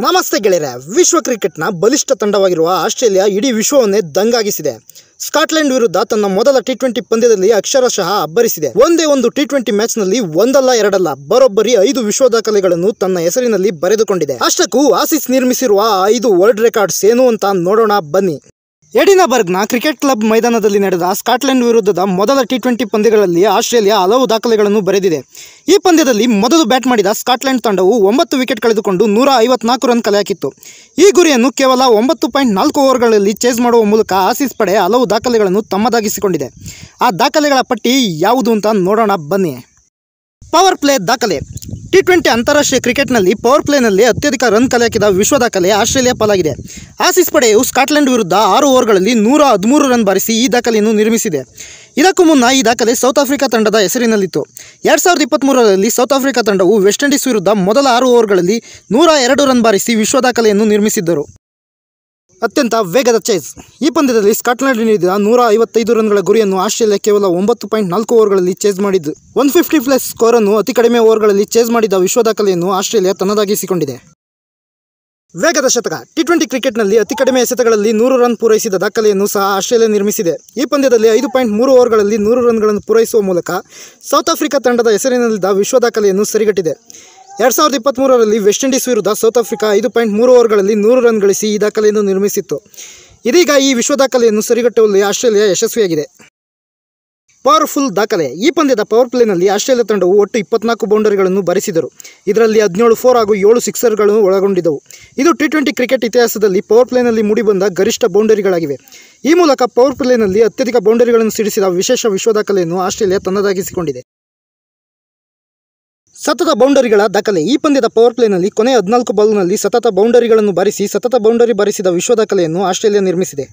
ನಮಸ್ತೆ ಗೆಳೆಯರೆ, ವಿಶ್ವ ಕ್ರಿಕೆಟ್ನ ಬಲಿಷ್ಠ ತಂಡವಾಗಿರುವ ಆಸ್ಟ್ರೇಲಿಯಾ ಇಡೀ ವಿಶ್ವವನ್ನೇ ದಂಗಾಗಿಸಿದೆ. ಸ್ಕಾಟ್ಲೆಂಡ್ ವಿರುದ್ಧ ತನ್ನ ಮೊದಲ ಟಿ20 ಪಂದ್ಯದಲ್ಲಿ ಅಕ್ಷರಶಃ ಅಬ್ಬರಿಸಿದೆ. ಒಂದೇ ಒಂದು ಟಿ20 ಮ್ಯಾಚ್ನಲ್ಲಿ ಒಂದಲ್ಲ ಎರಡಲ್ಲ ಬರೋಬ್ಬರಿ 5 ವಿಶ್ವ ದಾಖಲೆಗಳನ್ನು ತನ್ನ ಹೆಸರಿನಲ್ಲಿ ಬರೆದುಕೊಂಡಿದೆ. ಅಷ್ಟಕ್ಕೂ ಆಸೀಸ್ ನಿರ್ಮಿಸಿರುವ 5 ವರ್ಲ್ಡ್ ರೆಕಾರ್ಡ್ಸ್ ಏನು ಅಂತ ನೋಡೋಣ ಬನ್ನಿ. ಎಡಿನಬರ್ಗ್ನ ಕ್ರಿಕೆಟ್ ಕ್ಲಬ್ ಮೈದಾನದಲ್ಲಿ ನಡೆದ ಸ್ಕಾಟ್ಲೆಂಡ್ ವಿರುದ್ಧದ ಮೊದಲ ಟಿ20 ಪಂದ್ಯಗಳಲ್ಲಿ ಆಸ್ಟ್ರೇಲಿಯಾ ಹಲವು ದಾಖಲೆಗಳನ್ನು ಬರೆದಿದೆ. ಈ ಪಂದ್ಯದಲ್ಲಿ ಮೊದಲು ಬ್ಯಾಟ್ ಮಾಡಿದ ಸ್ಕಾಟ್ಲೆಂಡ್ ತಂಡವು 9 ವಿಕೆಟ್ ಕಳೆದುಕೊಂಡು 154 ರನ್ ಕಲೆ ಹಾಕಿತ್ತು. ಈ ಗುರಿಯನ್ನು ಕೇವಲ 9.4 ಓವರ್ಗಳಲ್ಲಿ ಚೇಸ್ ಮಾಡುವ ಮೂಲಕ ಆಸೀಸ್ ಪಡೆ ಹಲವು ದಾಖಲೆಗಳನ್ನು ತಮ್ಮದಾಗಿಸಿಕೊಂಡಿದೆ. ಆ ದಾಖಲೆಗಳ ಪಟ್ಟಿ ಯಾವುದು ಅಂತ ನೋಡೋಣ ಬನ್ನಿ. ಪವರ್ ಪ್ಲೇ ದಾಖಲೆ. ಟಿ20 ಅಂತಾರಾಷ್ಟ್ರೀಯ ಕ್ರಿಕೆಟ್ನಲ್ಲಿ ಪವರ್ ಪ್ಲೇನಲ್ಲಿ ಅತ್ಯಧಿಕ ರನ್ ಕಲೆ ಹಾಕಿದ ವಿಶ್ವ ದಾಖಲೆ ಆಸ್ಟ್ರೇಲಿಯಾ ಪಾಲಾಗಿದೆ. ಆಸೀಸ್ ಪಡೆಯು ಸ್ಕಾಟ್ಲೆಂಡ್ ವಿರುದ್ಧ 6 ಓವರ್ಗಳಲ್ಲಿ 113 ರನ್ ಬಾರಿಸಿ ಈ ದಾಖಲೆಯನ್ನು ನಿರ್ಮಿಸಿದೆ. ಇದಕ್ಕೂ ಮುನ್ನ ಈ ದಾಖಲೆ ಸೌತ್ ಆಫ್ರಿಕಾ ತಂಡದ ಹೆಸರಿನಲ್ಲಿತ್ತು. 2023ರಲ್ಲಿ ಸೌತ್ ಆಫ್ರಿಕಾ ತಂಡವು ವೆಸ್ಟ್ ಇಂಡೀಸ್ ವಿರುದ್ಧ ಮೊದಲ 6 ಓವರ್ಗಳಲ್ಲಿ 102 ರನ್ ಬಾರಿಸಿ ವಿಶ್ವ ದಾಖಲೆಯನ್ನು ನಿರ್ಮಿಸಿದ್ದರು. ಅತ್ಯಂತ ವೇಗದ ಚೇಸ್. ಈ ಪಂದ್ಯದಲ್ಲಿ ಸ್ಕಾಟ್ಲೆಂಡ್ ನೀಡಿದ 155 ರನ್ಗಳ ಗುರಿಯನ್ನು ಆಸ್ಟ್ರೇಲಿಯಾ ಕೇವಲ 9.4 ಓವರ್ಗಳಲ್ಲಿ ಚೇಸ್ ಮಾಡಿದ್ದು. 150+ ಸ್ಕೋರನ್ನು ಅತಿ ಕಡಿಮೆ ಓವರ್ಗಳಲ್ಲಿ ಚೇಸ್ ಮಾಡಿದ ವಿಶ್ವ ದಾಖಲೆಯನ್ನು ಆಸ್ಟ್ರೇಲಿಯಾ ತನ್ನದಾಗಿಸಿಕೊಂಡಿದೆ. ವೇಗದ ಶತಕ. ಟಿ20 ಕ್ರಿಕೆಟ್ನಲ್ಲಿ ಅತಿ ಕಡಿಮೆ ಎಸೆತಗಳಲ್ಲಿ 100 ರನ್ ಪೂರೈಸಿದ ದಾಖಲೆಯನ್ನು ಸಹ ಆಸ್ಟ್ರೇಲಿಯಾ ನಿರ್ಮಿಸಿದೆ. ಈ ಪಂದ್ಯದಲ್ಲಿ 5.3 ಓವರ್ಗಳಲ್ಲಿ 100 ರನ್ಗಳನ್ನು ಪೂರೈಸುವ ಮೂಲಕ ಸೌತ್ ಆಫ್ರಿಕಾ ತಂಡದ ಹೆಸರಿನಲ್ಲಿದ್ದ ವಿಶ್ವ ದಾಖಲೆಯನ್ನು ಸರಿಗಟ್ಟಿದೆ. 2023ರಲ್ಲಿ ವೆಸ್ಟ್ ಇಂಡೀಸ್ ವಿರುದ್ಧ ಸೌತ್ ಆಫ್ರಿಕಾ 5.3 ಓವರ್ಗಳಲ್ಲಿ 100 ರನ್ ಗಳಿಸಿ ಈ ದಾಖಲೆಯನ್ನು ನಿರ್ಮಿಸಿತ್ತು. ಇದೀಗ ಈ ವಿಶ್ವ ದಾಖಲೆಯನ್ನು ಸರಿಗಟ್ಟುವಲ್ಲಿ ಆಸ್ಟ್ರೇಲಿಯಾ ಯಶಸ್ವಿಯಾಗಿದೆ. ಪವರ್ಫುಲ್ ದಾಖಲೆ. ಈ ಪಂದ್ಯದ ಪವರ್ ಪ್ಲೇನಲ್ಲಿ ಆಸ್ಟ್ರೇಲಿಯಾ ತಂಡವು ಒಟ್ಟು 24 ಬೌಂಡರಿಗಳನ್ನು ಬಾರಿಸಿದರು. ಇದರಲ್ಲಿ 17 4 ಹಾಗೂ 7 ಸಿಕ್ಸರ್ಗಳನ್ನು ಒಳಗೊಂಡಿದ್ದವು. ಇದು ಟಿ20 ಕ್ರಿಕೆಟ್ ಇತಿಹಾಸದಲ್ಲಿ ಪವರ್ ಪ್ಲೇನಲ್ಲಿ ಮೂಡಿಬಂದ ಗರಿಷ್ಠ ಬೌಂಡರಿಗಳಾಗಿವೆ. ಈ ಮೂಲಕ ಪವರ್ ಪ್ಲೇನಲ್ಲಿ ಅತ್ಯಧಿಕ ಬೌಂಡರಿಗಳನ್ನು ಸಿಡಿಸಿದ ವಿಶೇಷ ವಿಶ್ವ ದಾಖಲೆಯನ್ನು ಆಸ್ಟ್ರೇಲಿಯಾ ತನ್ನದಾಗಿಸಿಕೊಂಡಿದೆ. ಸತತ ಬೌಂಡರಿಗಳ ದಾಖಲೆ. ಈ ಪಂದ್ಯದ ಪವರ್ ಪ್ಲೇನಲ್ಲಿ ಕೊನೆಯ 14 ಬಾಲ್ನಲ್ಲಿ ಸತತ ಬೌಂಡರಿಗಳನ್ನು ಬಾರಿಸಿ ಸತತ ಬೌಂಡರಿ ಬಾರಿಸಿದ ವಿಶ್ವ ದಾಖಲೆಯನ್ನು ಆಸ್ಟ್ರೇಲಿಯಾ ನಿರ್ಮಿಸಿದೆ.